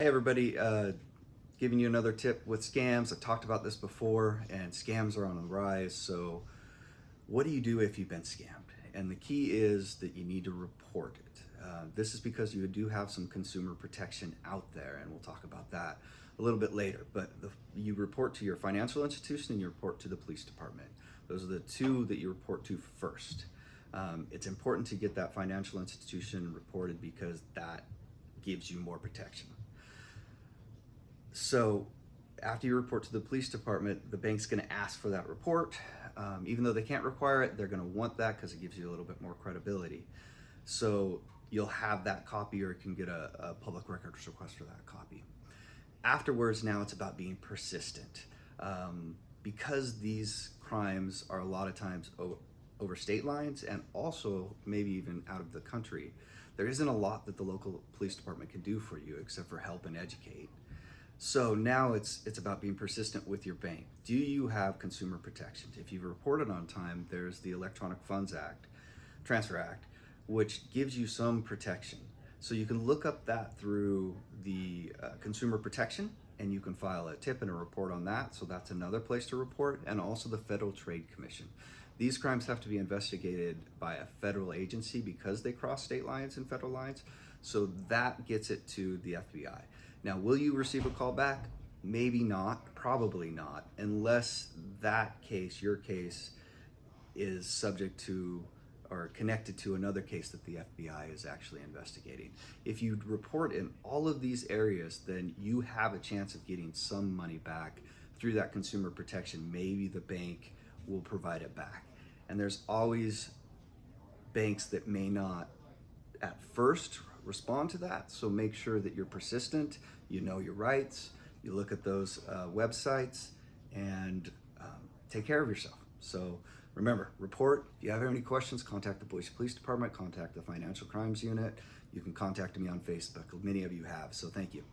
Hey everybody, giving you another tip with scams. I've talked about this before, and scams are on the rise. So what do you do if you've been scammed? And the key is that you need to report it. This is because you do have some consumer protection out there, and we'll talk about that a little bit later. But you report to your financial institution and you report to the police department. Those are the two that you report to first. It's important to get that financial institution reported because that gives you more protection. So after you report to the police department, the bank's going to ask for that report. Even though they can't require it, they're going to want that because it gives you a little bit more credibility. So you'll have that copy, or you can get a public records request for that copy. Afterwards, now it's about being persistent. Because these crimes are a lot of times over state lines and also maybe even out of the country, there isn't a lot that the local police department can do for you except for help and educate. So now it's about being persistent with your bank. Do you have consumer protections? If you've reported on time, there's the Electronic Funds Act, Transfer Act, which gives you some protection. So you can look up that through the consumer protection, and you can file a tip and a report on that. So that's another place to report, and also the Federal Trade Commission. These crimes have to be investigated by a federal agency because they cross state lines and federal lines. So that gets it to the FBI. Now, will you receive a call back? Maybe not, probably not, unless that case, your case, is subject to or connected to another case that the FBI is actually investigating. If you report in all of these areas, then you have a chance of getting some money back through that consumer protection. Maybe the bank will provide it back. And there's always banks that may not at first respond to that. So make sure that you're persistent, you know your rights, you look at those websites, and take care of yourself. So remember, report. If you have any questions, contact the Boise Police Department, contact the Financial Crimes Unit. You can contact me on Facebook. Many of you have, so thank you.